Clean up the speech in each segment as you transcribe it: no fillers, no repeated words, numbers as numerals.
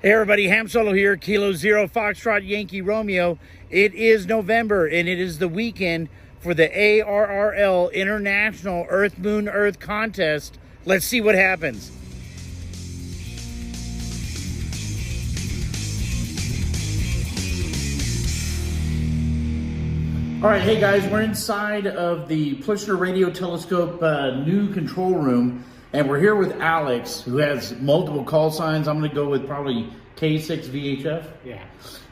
Hey everybody, Ham Solo here, Kilo Zero Foxtrot Yankee Romeo. It is November and it is the weekend for the Arrl International Earth Moon Earth Contest. Let's see what happens. All right, hey guys, we're inside of the Plissner Radio Telescope new control room, and we're here with Alex, who has multiple call signs. I'm gonna go with probably K6VHF. Yeah.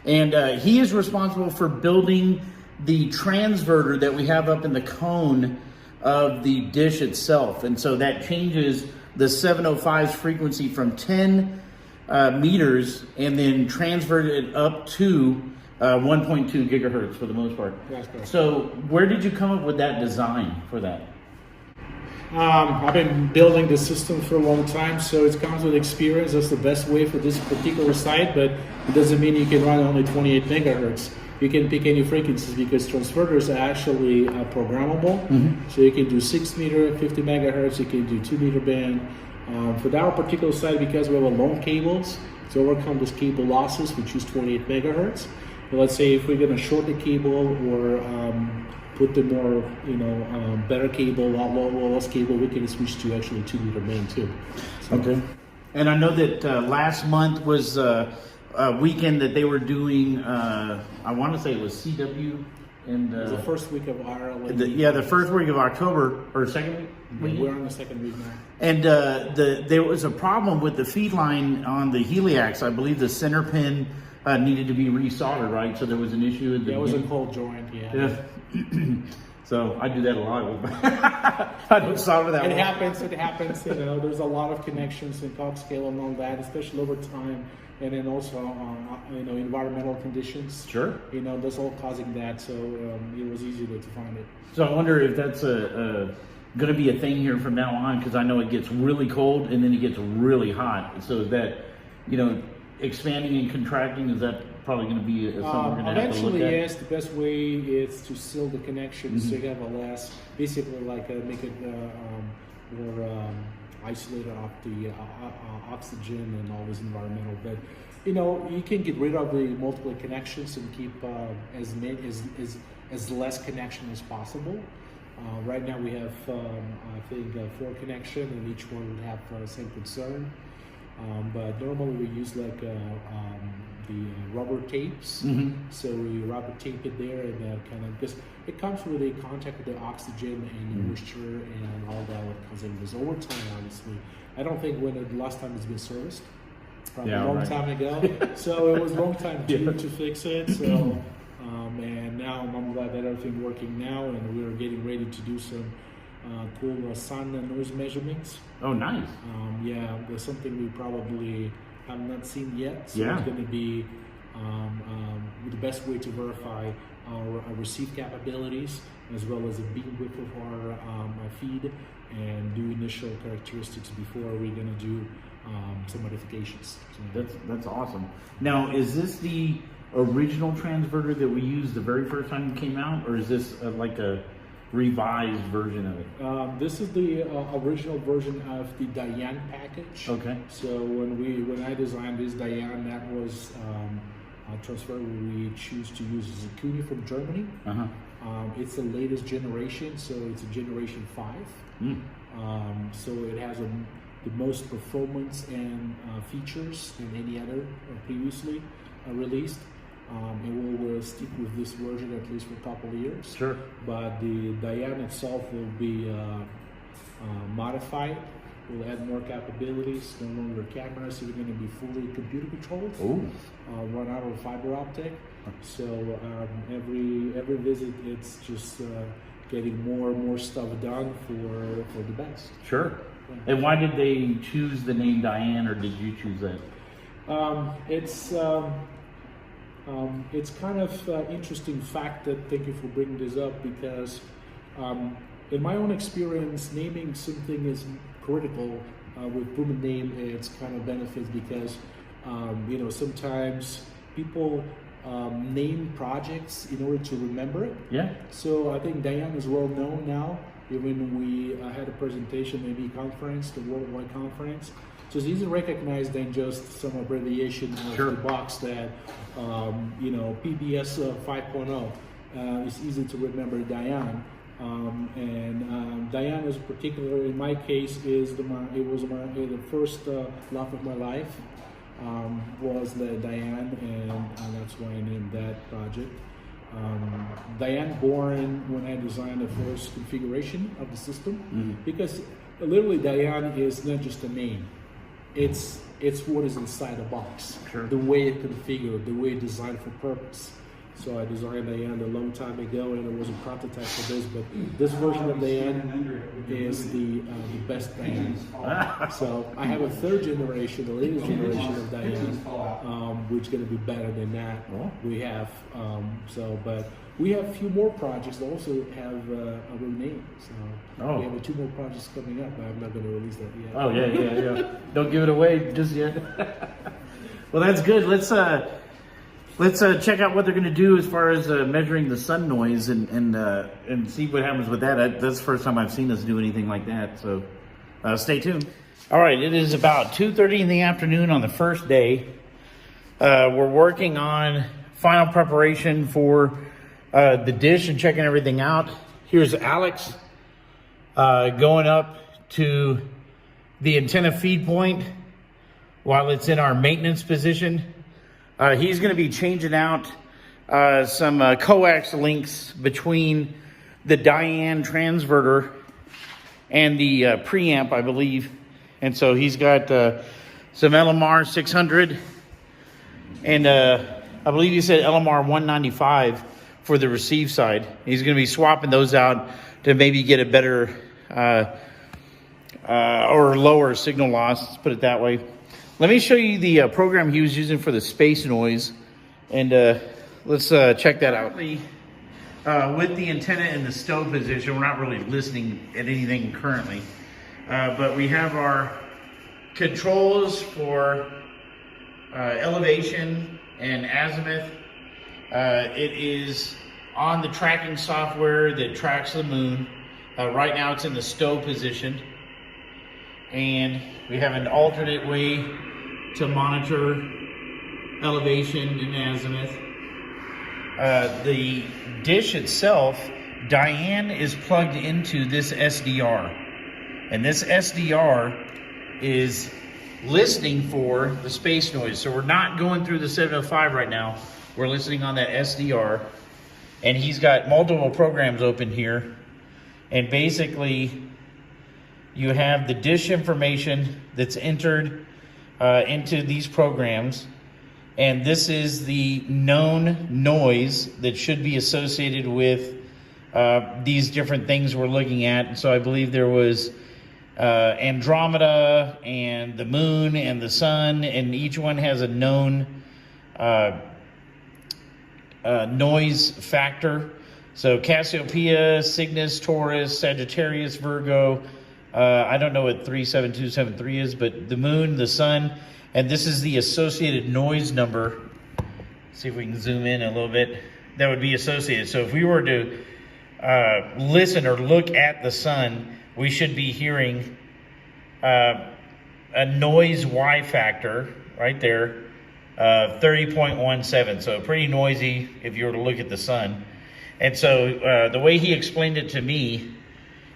And he is responsible for building the transverter that we have up in the cone of the dish itself. And so that changes the 705's frequency from 10 meters and then transferred it up to 1.2 gigahertz for the most part. That's correct. So where did you come up with that design for that? I've been building the system for a long time, so it comes with experience. That's the best way for this particular site, but it doesn't mean you can run only 28 megahertz. You can pick any frequencies because transverters are actually programmable. Mm-hmm. So you can do 6 meter, 50 megahertz, you can do 2 meter band. For our particular site, because we have a long cables, to overcome those cable losses, we choose 28 megahertz. But let's say if we're going to shorten the cable or put the more, better cable, less cable, we can switch to actually 2 meter band too. So, okay. And I know that last month was a weekend that they were doing, I want to say it was CW. And it was the first week of Arrl. The first week of October, or second week? Yeah, we're on the second week now. And there was a problem with the feed line on the Heliax. I believe the center pin needed to be resoldered, right? So there was an issue with the... Yeah, it was a cold joint, yeah. So I do that a lot. I don't solder that one. It happens, there's a lot of connections in Cox scale and all that, especially over time. And then also, environmental conditions. Sure. That's all causing that, so it was easy to find it. So I wonder if that's going to be a thing here from now on, because I know it gets really cold and then it gets really hot. So is that, expanding and contracting, is that probably going to be something we're going to have to look at? Eventually, yes. The best way is to seal the connections so you have a less, basically make it more isolated off the oxygen and all this environmental. But you can get rid of the multiple connections and keep as less connection as possible. Right now we have I think 4 connections, and each one would have the same concern. But normally we use the rubber tapes. Mm-hmm. So we rubber tape it there, and because it comes with a contact with the oxygen and the moisture and all that what comes in. There's over time, obviously. I don't think when the last time it's been serviced. Probably a long time ago. So it was a long time to fix it. So and now I'm glad that everything's working now, and we're getting ready to do some cool sun and noise measurements. Oh, nice. There's something we probably have not seen yet. So it's going to be the best way to verify our receive capabilities, as well as a beam width of our feed, and do initial characteristics before we're going to do some modifications. So, that's awesome. Now, is this the original transverter that we used the very first time it came out, or is this like a revised version of it? This is the original version of the Diane package. Okay. So when I designed this Diane, that was a transfer we choose to use is a Kuni from Germany. Uh-huh. It's the latest generation, so it's a generation 5. So it has the most performance and features than any other previously released. And we'll stick with this version at least for a couple of years. Sure. But the Diane itself will be modified. We'll add more capabilities. No longer cameras. We're going to be fully computer controlled. Run out of fiber optic. So every visit, it's just getting more and more stuff done for the best. Sure. Yeah. And why did they choose the name Diane, or did you choose that? It's kind of interesting fact that, thank you for bringing this up, because in my own experience, naming something is critical. With proven name, it's kind of benefits because sometimes people name projects in order to remember it. Yeah. So I think Diane is well known now. Even we had a presentation, maybe conference, the worldwide conference. So it's easy to recognize than just some abbreviation of Sure. the box that, PBS 5.0. It's easy to remember Diane. Diane was particular in my case is the first love of my life was the Diane, and that's why I named that project. Diane born when I designed the first configuration of the system, because literally Diane is not just a name; it's what is inside the box, Sure. the way it configured, the way it designed for purpose. So I designed Diane a long time ago, and it was a prototype for this. But this version of Diane is the best Diane. So I have a third generation, the latest generation of Diane, which is going to be better than that. We have but we have a few more projects that also have other names. So we have 2 more projects coming up, but I'm not going to release that yet. Oh yeah. Don't give it away just yet. Well, that's good. Let's check out what they're going to do as far as measuring the sun noise and see what happens with that. That's the first time I've seen us do anything like that. So stay tuned. All right, it is about 2:30 in the afternoon on the first day. We're working on final preparation for the dish and checking everything out. Here's Alex going up to the antenna feed point while it's in our maintenance position. He's going to be changing out some coax links between the Diane transverter and the preamp, I believe. And so he's got some LMR 600 and I believe he said LMR 195 for the receive side. He's going to be swapping those out to maybe get a better or lower signal loss, let's put it that way. Let me show you the program he was using for the space noise, and let's check that out. With the antenna in the stow position, we're not really listening at anything currently, but we have our controls for elevation and azimuth. It is on the tracking software that tracks the moon. Right now it's in the stow position, and we have an alternate way to monitor elevation and azimuth. The dish itself, Diane is plugged into this SDR, and this SDR is listening for the space noise. So we're not going through the 705 right now. We're listening on that SDR, and he's got multiple programs open here, and basically you have the dish information that's entered into these programs, and this is the known noise that should be associated with these different things we're looking at. So I believe there was Andromeda and the moon and the sun, and each one has a known noise factor. So Cassiopeia, Cygnus, Taurus, Sagittarius, Virgo. I don't know what 37273 is, but the moon, the sun, and this is the associated noise number. Let's see if we can zoom in a little bit. That would be associated. So if we were to listen or look at the sun, we should be hearing a noise Y factor right there, 30.17. So pretty noisy if you were to look at the sun. And so the way he explained it to me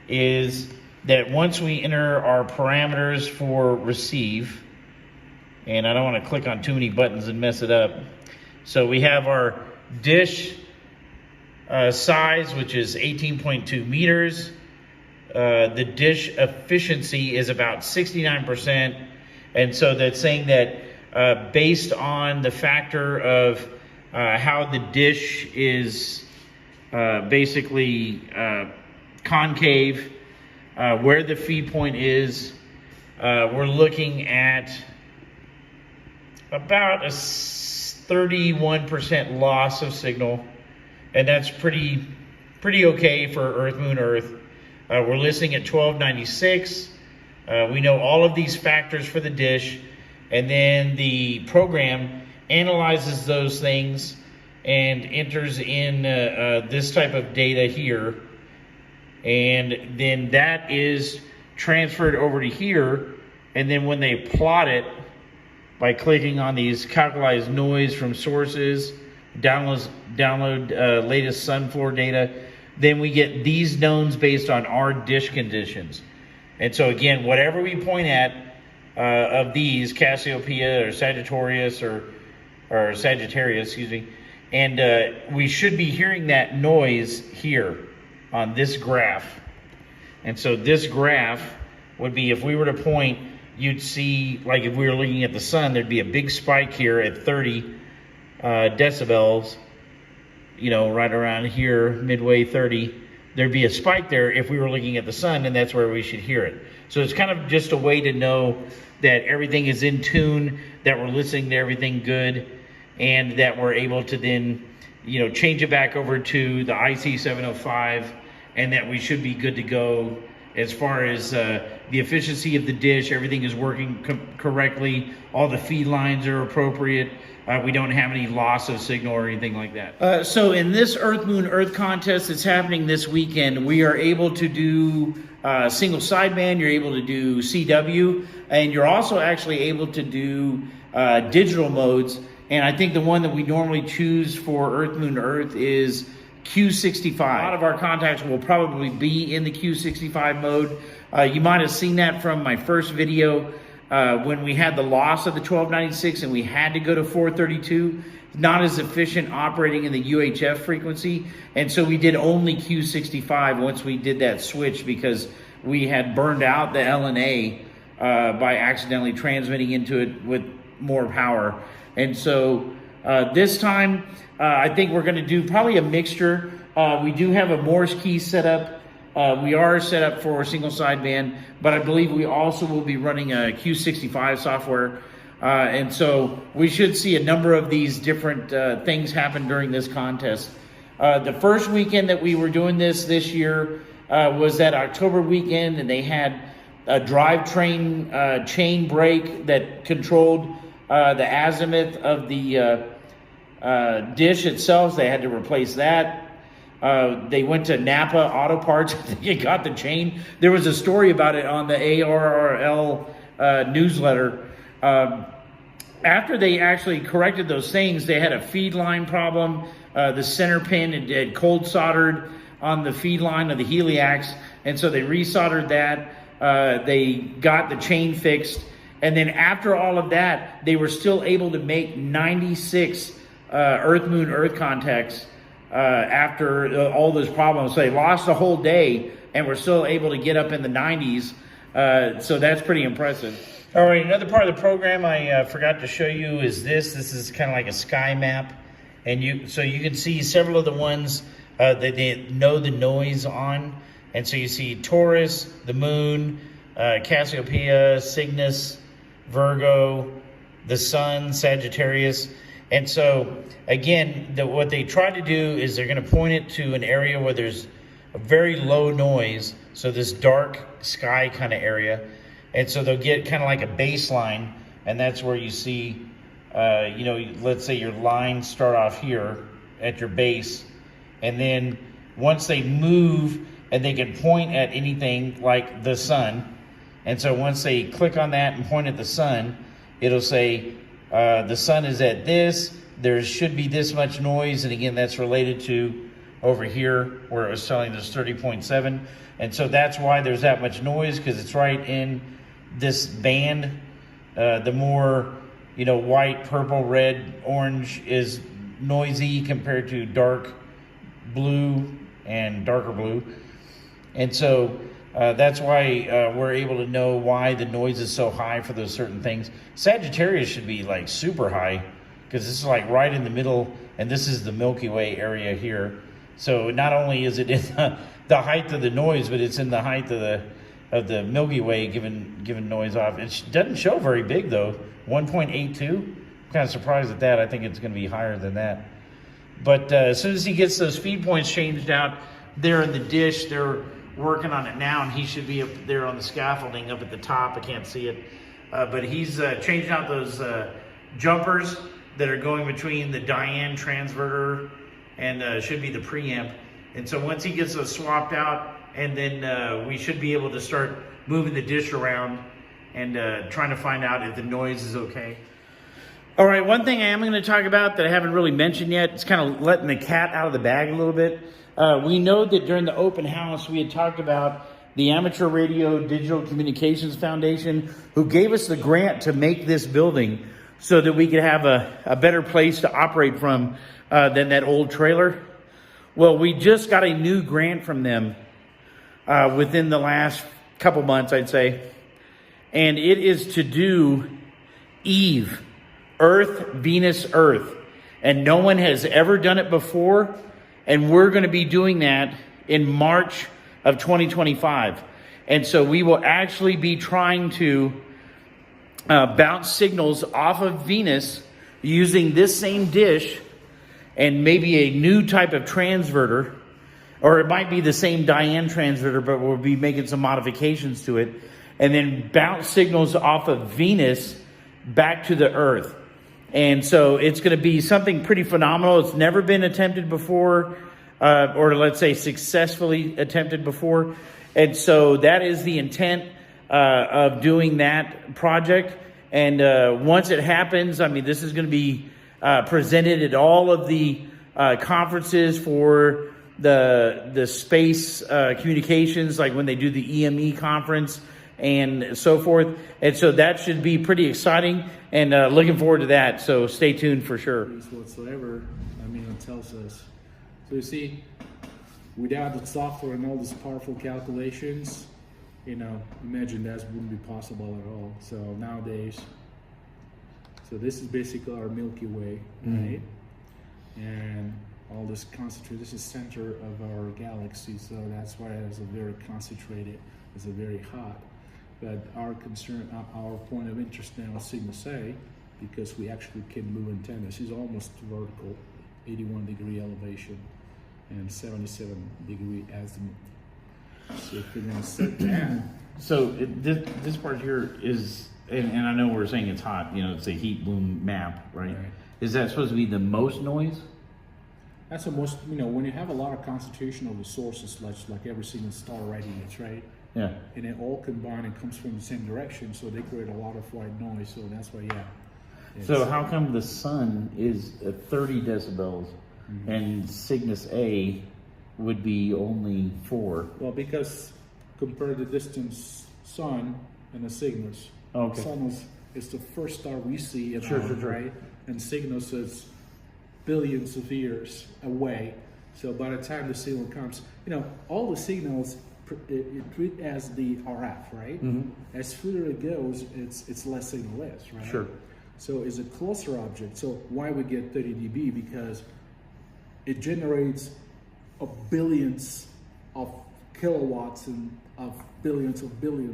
is that once we enter our parameters for receive, and I don't want to click on too many buttons and mess it up. So we have our dish size, which is 18.2 meters. The dish efficiency is about 69%. And so that's saying that based on the factor of how the dish is basically concave, where the feed point is, we're looking at about a 31% loss of signal, and that's pretty okay for Earth, Moon, Earth. We're listening at 1296. We know all of these factors for the dish, and then the program analyzes those things and enters in this type of data here, and then that is transferred over to here, And then when they plot it by clicking on these calculate noise from sources, download latest sun floor data, then we get these knowns based on our dish conditions. And so again, whatever we point at of these, Cassiopeia or Sagittarius or Sagittarius, excuse me, and we should be hearing that noise here on this graph. And so this graph would be, if we were to point, you'd see, like if we were looking at the sun, there'd be a big spike here at 30 decibels, you know, right around here, midway 30. There'd be a spike there if we were looking at the sun, and that's where we should hear it. So it's kind of just a way to know that everything is in tune, that we're listening to everything good, and that we're able to then, you know, change it back over to the IC 705, and that we should be good to go as far as the efficiency of the dish. Everything is working correctly. All the feed lines are appropriate. We don't have any loss of signal or anything like that. So in this Earth Moon Earth contest that's happening this weekend, we are able to do single sideband, you're able to do CW, and you're also actually able to do digital modes. And I think the one that we normally choose for Earth Moon Earth is Q65. A lot of our contacts will probably be in the Q65 mode. You might have seen that from my first video when we had the loss of the 1296 and we had to go to 432. Not as efficient operating in the UHF frequency, and so we did only Q65 once we did that switch, because we had burned out the LNA by accidentally transmitting into it with more power. And so this time I think we're going to do probably a mixture. We do have a Morse key set up. We are set up for single sideband, but I believe we also will be running a Q65 software. And so we should see a number of these different things happen during this contest. The first weekend that we were doing this year was that October weekend, and they had a drivetrain chain brake that controlled the azimuth of the dish itself. They had to replace that. They went to Napa Auto Parts. They got the chain. There was a story about it on the Arrl newsletter. After they actually corrected those things, they had a feed line problem. The center pin had cold soldered on the feed line of the heliax, and so they resoldered that. They got the chain fixed, and then after all of that, they were still able to make 96 Earth Moon Earth contacts after all those problems. So they lost a whole day and were still able to get up in the 90s. So that's pretty impressive. All right, another part of the program I forgot to show you is this. This is kind of like a sky map, and so you can see several of the ones that they know the noise on. And so you see Taurus, the Moon, Cassiopeia, Cygnus, Virgo, the Sun, Sagittarius. And so again, what they try to do is they're going to point it to an area where there's a very low noise, so this dark sky kind of area. And so they'll get kind of like a baseline, and that's where you see, you know, let's say your lines start off here at your base, and then once they move, and they can point at anything like the sun, and so once they click on that and point at the sun, it'll say the sun is at this, there should be this much noise, and again, that's related to over here where it was telling there's 30.7, and so that's why there's that much noise, because it's right in this band. The more, you know, white, purple, red, orange is noisy compared to dark blue and darker blue. And so that's why we're able to know why the noise is so high for those certain things. Sagittarius should be like super high, because this is like right in the middle, and this is the Milky Way area here. So not only is it in the height of the noise, but it's in the height of the Milky Way given noise off. It doesn't show very big though, 1.82. I'm kind of surprised at that. I think it's going to be higher than that. But as soon as he gets those feed points changed out there in the dish, they're working on it now, and he should be up there on the scaffolding up at the top. I can't see it, but he's changing out those jumpers that are going between the Diane transverter and should be the preamp. And so once he gets those swapped out, and then we should be able to start moving the dish around and trying to find out if the noise is okay. All right, one thing I am going to talk about that I haven't really mentioned yet, it's kind of letting the cat out of the bag a little bit. We know that during the open house, we had talked about the Amateur Radio Digital Communications Foundation, who gave us the grant to make this building so that we could have a better place to operate from than that old trailer. Well, we just got a new grant from them within the last couple months, I'd say. And it is to do Eve, Earth, Venus, Earth. And no one has ever done it before. And we're going to be doing that in March of 2025. And so we will actually be trying to bounce signals off of Venus using this same dish and maybe a new type of transverter, or it might be the same Diane transverter, but we'll be making some modifications to it, and then bounce signals off of Venus back to the Earth. And so it's going to be something pretty phenomenal. It's never been attempted before, or let's say successfully attempted before. And so that is the intent of doing that project. And once it happens, I mean, this is going to be presented at all of the conferences for the space communications, like when they do the EME conference and so forth. And so that should be pretty exciting, and looking forward to that. So stay tuned for sure. Whatsoever, I mean, it tells us. So you see, without the software and all these powerful calculations, you know, imagine that wouldn't be possible at all. So nowadays, so this is basically our Milky Way, right? And all this concentrated, this is center of our galaxy, so that's why it's a very concentrated, it's a very hot. But our concern, our point of interest now is Cygnus A, because we actually can move antennas. It's almost vertical, 81-degree elevation and 77-degree azimuth. So if we're going to set that. So this part here is, and I know we're saying it's hot, you know, it's a heat boom map, right? Is that supposed to be the most noise? That's the most, you know, when you have a lot of concentration of the sources, like every single star radiates, right? Yeah. And it all combined and comes from the same direction, so they create a lot of white noise. So that's why, yeah. So how come the sun is 30 decibels and Cygnus A would be only 4? Well, because compare the distance sun and the Cygnus. Okay. Sun is the first star we see, Sure. right? And Cygnus is billions of years away. So by the time the signal comes, you know, all the signals it treat as the RF, right? As further it goes, it's less signal is, right? Sure. So it's a closer object. So why we get 30 dB? Because it generates billions of kilowatts and of billions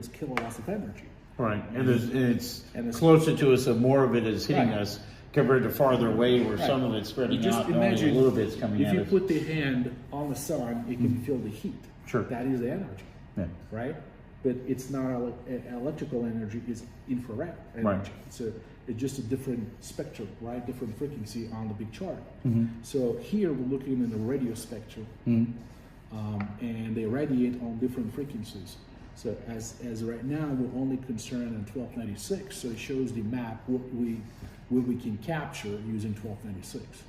kilowatts of energy. Right, and it's closer to us, so more of it is hitting us compared to farther away, where some of it's spreading out. And only a little bit's coming at us. If you put the hand on the sun, you can feel the heat. Sure. That is the energy, right? But it's not electrical energy; it's infrared energy. Right. It's just a different spectrum, right? Different frequency on the big chart. So here we're looking in the radio spectrum, and they radiate on different frequencies. So as right now, we're only concerned on 1296. So it shows the map what we can capture using 1296,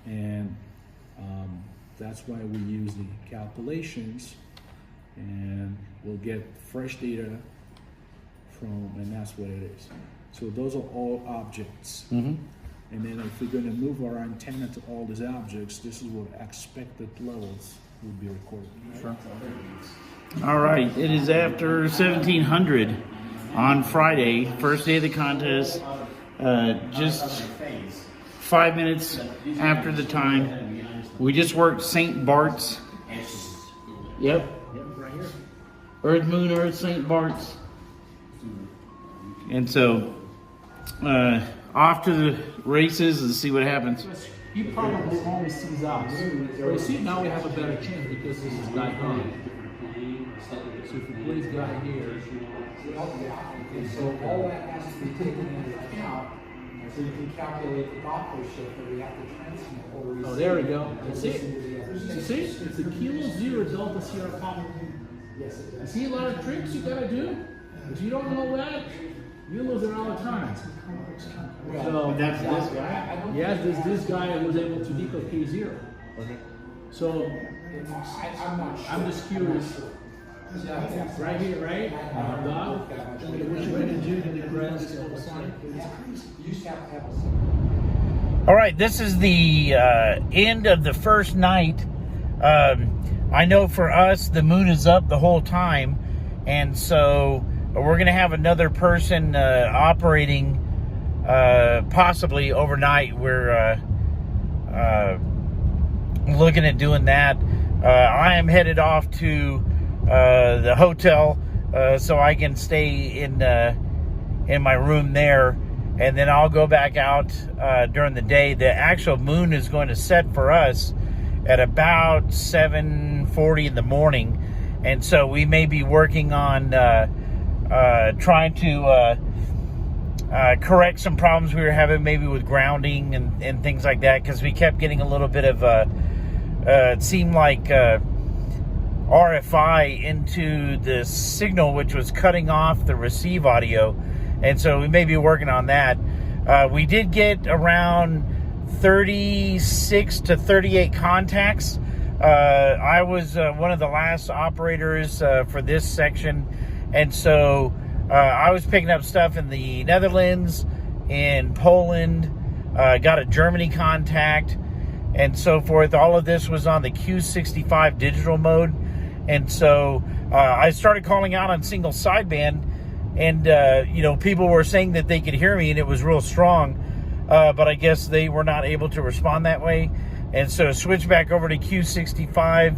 and that's why we use the calculations, and we'll get fresh data from, and that's what it is. So those are all objects. And then if we're going to move our antenna to all these objects, this is what expected levels will be recorded. Sure. All right, it is after 1700 on Friday, first day of the contest. Just 5 minutes after the time. We just worked St. Bart's. Yep. Right here. Earth, Moon, Earth, St. Bart's. And so, off to the races and see what happens. He probably only sees us. But you see, now we have a better chance because this is guy on. So if you place guy here, so all that has to be taken into account. So you can calculate the Doppler shift that we have to transmit. Oh, there we go. See? It's a kilo 0 delta Sierra Papa. You see a lot of tricks you gotta do? If you don't know that, you lose it all the time. So That's this guy? yes, this guy was able to decode K0. Okay. So I'm not sure. I'm just curious. Right here, right? Dog. What you're going to do to the grass sonic? You used to have a All right, this is the end of the first night. I know for us, the moon is up the whole time, and so we're going to have another person operating possibly overnight. We're looking at doing that. I am headed off to the hotel so I can stay in my room there, and then I'll go back out during the day. The actual moon is going to set for us at about 7:40 in the morning, and so we may be working on trying to correct some problems we were having maybe with grounding and things like that, because we kept getting a little bit of it seemed like RFI into the signal, which was cutting off the receive audio, and so we may be working on that. We did get around 36 to 38 contacts. I was one of the last operators for this section, and so I was picking up stuff in the Netherlands, in Poland, got a Germany contact, and so forth. All of this was on the Q65 digital mode, and so I started calling out on single sideband, and people were saying that they could hear me and it was real strong, but I guess they were not able to respond that way, and so switched back over to Q65,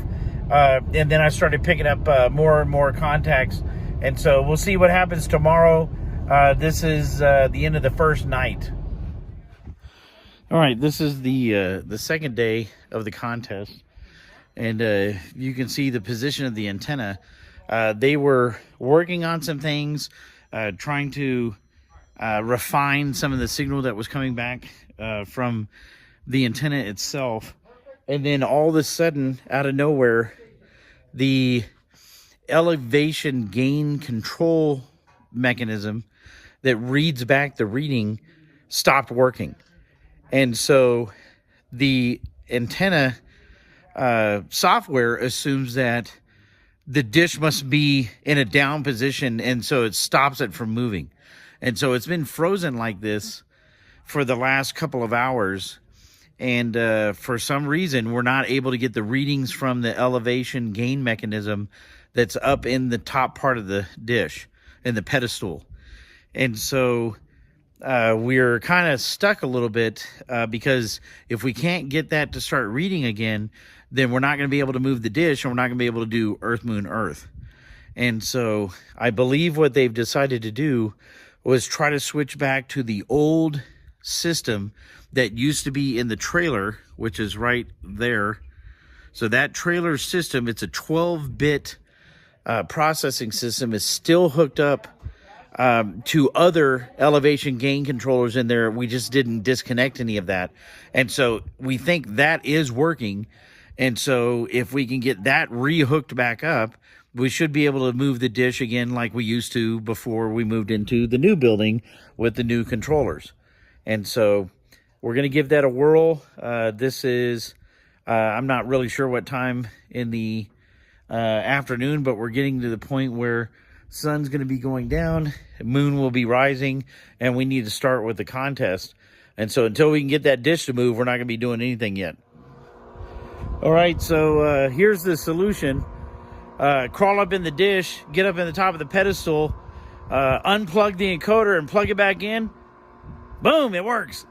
and then I started picking up more and more contacts, and so we'll see what happens tomorrow. This is the end of the first night. All right, this is the second day of the contest, and you can see the position of the antenna. They were working on some things, trying to refine some of the signal that was coming back from the antenna itself, and then all of a sudden, out of nowhere, the elevation gain control mechanism that reads back the reading stopped working. And so the antenna software assumes that the dish must be in a down position, and so it stops it from moving. And so it's been frozen like this for the last couple of hours, and for some reason we're not able to get the readings from the elevation gain mechanism that's up in the top part of the dish, in the pedestal. And so we're kind of stuck a little bit because if we can't get that to start reading again, then we're not going to be able to move the dish, and we're not going to be able to do Earth, Moon, Earth. And so I believe what they've decided to do was try to switch back to the old system that used to be in the trailer, which is right there. So that trailer system, it's a 12-bit processing system, is still hooked up to other elevation gain controllers in there. We just didn't disconnect any of that. And so we think that is working. And so if we can get that rehooked back up, we should be able to move the dish again like we used to before we moved into the new building with the new controllers. And so we're going to give that a whirl. This is, I'm not really sure what time in the afternoon, but we're getting to the point where sun's going to be going down, moon will be rising, and we need to start with the contest. And so until we can get that dish to move, we're not going to be doing anything yet. All right, so here's the solution. Crawl up in the dish, get up in the top of the pedestal, unplug the encoder and plug it back in. Boom, it works.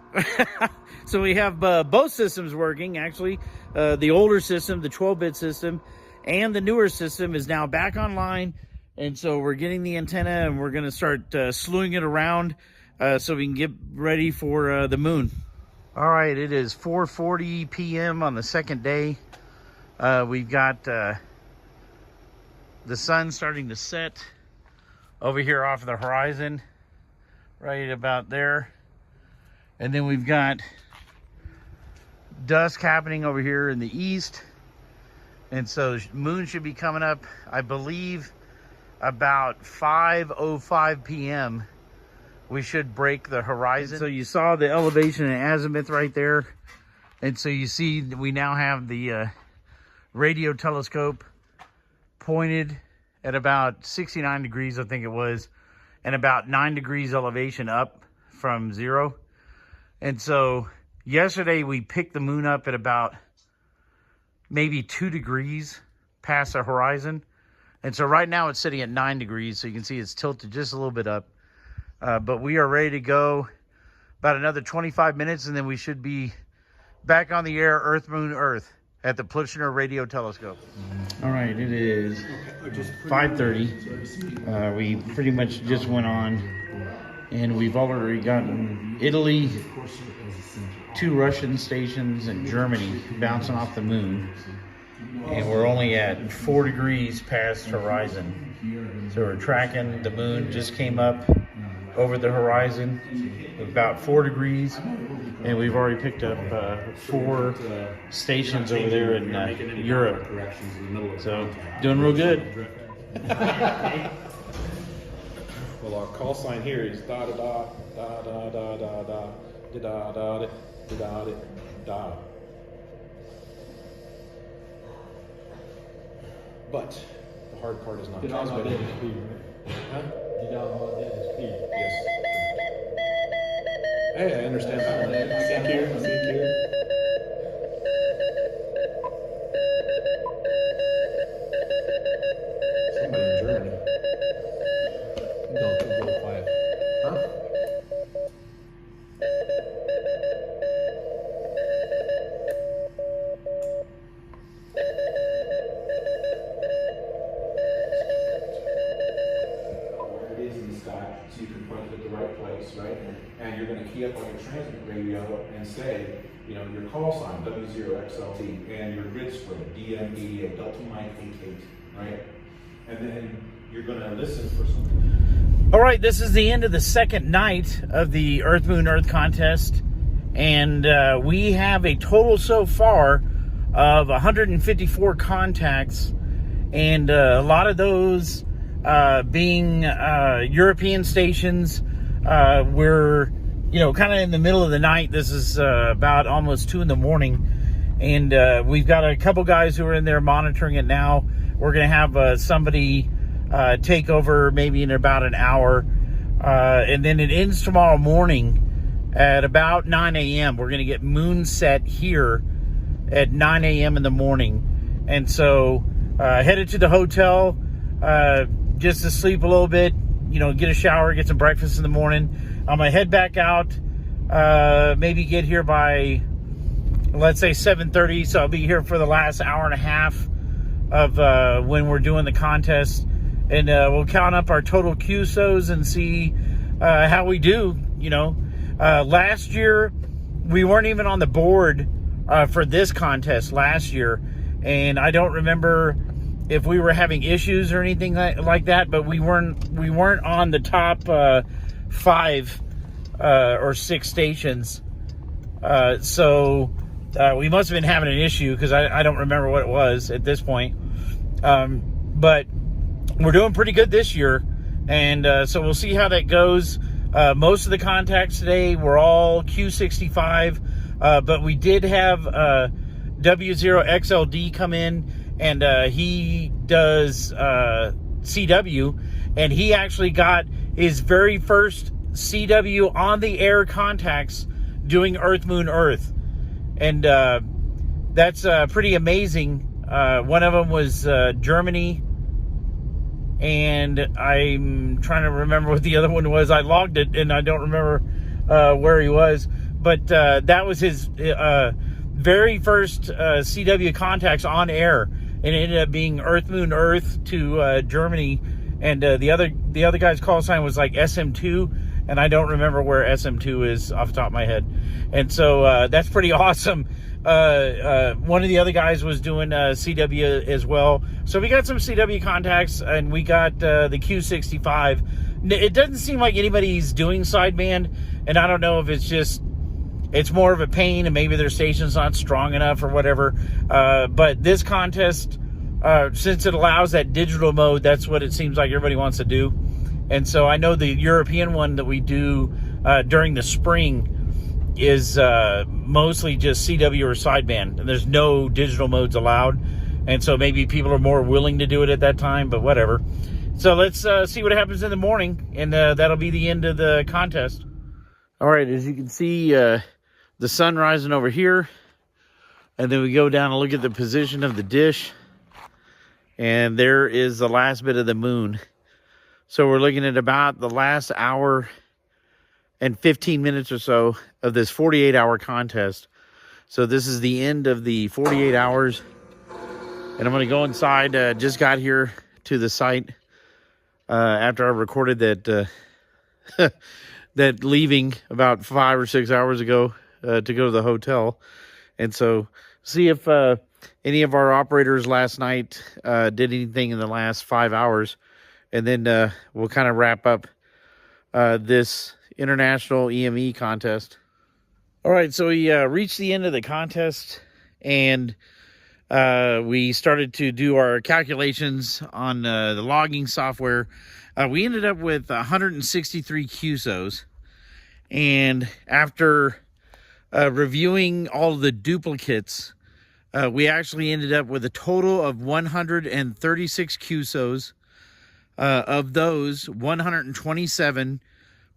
So we have both systems working, actually. The older system, the 12-bit system, and the newer system is now back online. And so we're getting the antenna, and we're going to start slewing it around so we can get ready for the moon. All right, it is 4:40 p.m. on the second day. We've got the sun starting to set over here off the horizon, right about there. And then we've got dusk happening over here in the east. And so the moon should be coming up, I believe, about 5:05 p.m., we should break the horizon. So you saw the elevation and azimuth right there. And so you see we now have the radio telescope pointed at about 69 degrees, I think it was, and about 9 degrees elevation up from zero. And so yesterday we picked the moon up at about maybe 2 degrees past the horizon. And so right now it's sitting at 9 degrees, so you can see it's tilted just a little bit up. But we are ready to go about another 25 minutes, and then we should be back on the air, Earth, Moon, Earth, at the Plitschner Radio Telescope. All right, it is 5:30. We pretty much just went on, and we've already gotten Italy, 2 Russian stations, and Germany bouncing off the moon. And we're only at 4 degrees past horizon. So we're tracking the moon, just came up over the horizon, about 4 degrees. And we've already picked up 4 stations over there in Europe. So doing real good. Well, our call sign here is da da da da da da da da da da da da da. But the hard part is not transmitting. Huh? Yes. Hey, I understand that one. Thank you. Thank you. Somebody in Germany. Go quiet. Huh? Where it is in the sky, so you can point it at the right place, right? And you're going to key up on your transmit radio and say, you know, your call sign, W0XLT, and your grid spread, DM88, Delta Mike 88, right? And then you're going to listen for something. All right, this is the end of the second night of the Earth, Moon, Earth contest. And we have a total so far of 154 contacts. And a lot of those being European stations. We're, kind of in the middle of the night. This is about almost 2 in the morning. And we've got a couple guys who are in there monitoring it now. We're going to have somebody take over maybe in about an hour. And then it ends tomorrow morning at about 9 a.m. We're going to get moon set here at 9 a.m. in the morning. And so headed to the hotel just to sleep a little bit, get a shower, get some breakfast in the morning. I'm going to head back out, maybe get here by, let's say, 7:30. So I'll be here for the last hour and a half of when we're doing the contest. And we'll count up our total QSOs and see how we do, Last year, we weren't even on the board for this contest last year. And I don't remember if we were having issues or anything like that, but we weren't on the top 5 or 6 stations. So we must have been having an issue because I don't remember what it was at this point. But we're doing pretty good this year, and so we'll see how that goes. Most of the contacts today were all Q65, but we did have W0XLD come in, and he does CW, and he actually got his very first CW on the air contacts doing Earth, Moon, Earth. And that's pretty amazing. One of them was Germany, and I'm trying to remember what the other one was. I logged it, and I don't remember where he was. But that was his very first CW contacts on air, and it ended up being Earth, Moon, Earth to Germany. And the other guy's call sign was like SM2, and I don't remember where SM2 is off the top of my head. And so that's pretty awesome. One of the other guys was doing CW as well. So we got some CW contacts, and we got the Q65. It doesn't seem like anybody's doing sideband, and I don't know if it's more of a pain, and maybe their station's not strong enough or whatever. But this contest, since it allows that digital mode, that's what it seems like everybody wants to do. And so I know the European one that we do during the spring is mostly just CW or sideband, and there's no digital modes allowed. And so maybe people are more willing to do it at that time, but whatever. So let's see what happens in the morning, and that'll be the end of the contest. All right, as you can see, the sun rising over here, and then we go down and look at the position of the dish, and there is the last bit of the moon. So we're looking at about the last hour and 15 minutes or so of this 48-hour contest. So this is the end of the 48 hours. And I'm going to go inside. Just got here to the site after I recorded that that leaving about 5 or 6 hours ago to go to the hotel. And so see if any of our operators last night did anything in the last 5 hours. And then we'll kind of wrap up this international EME contest. All right, so we reached the end of the contest, and we started to do our calculations on the logging software. We ended up with 163 QSOs, and after reviewing all of the duplicates, we actually ended up with a total of 136 QSOs. Of those, 127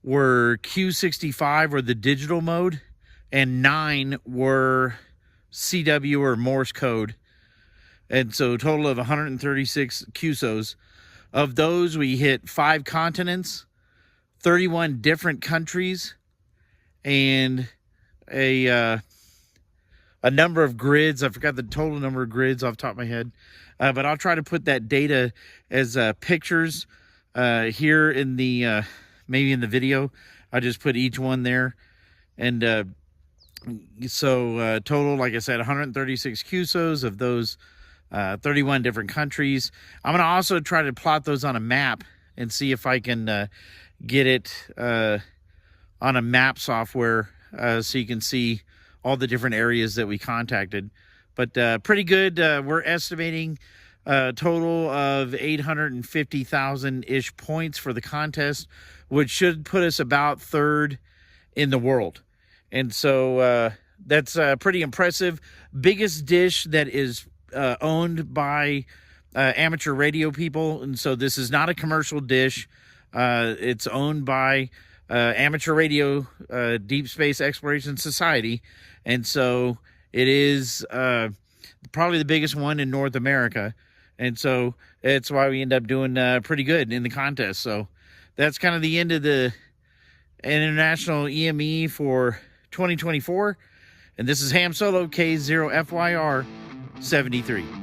were Q65 or the digital mode, and 9 were CW or Morse code. And so a total of 136 QSOs. Of those, we hit 5 continents, 31 different countries, and a number of grids. I forgot the total number of grids off the top of my head. But I'll try to put that data as pictures here in the, maybe in the video. I'll just put each one there. And so total, like I said, 136 QSOs. Of those, 31 different countries. I'm going to also try to plot those on a map and see if I can get it on a map software so you can see all the different areas that we contacted. But pretty good. We're estimating a total of 850,000-ish points for the contest, which should put us about 3rd in the world. And so that's pretty impressive. Biggest dish that is owned by amateur radio people. And so this is not a commercial dish. It's owned by Amateur Radio Deep Space Exploration Society. And so it is probably the biggest one in North America. And so that's why we end up doing pretty good in the contest. So that's kind of the end of the International EME for 2024. And this is Ham Solo K0FYR 73.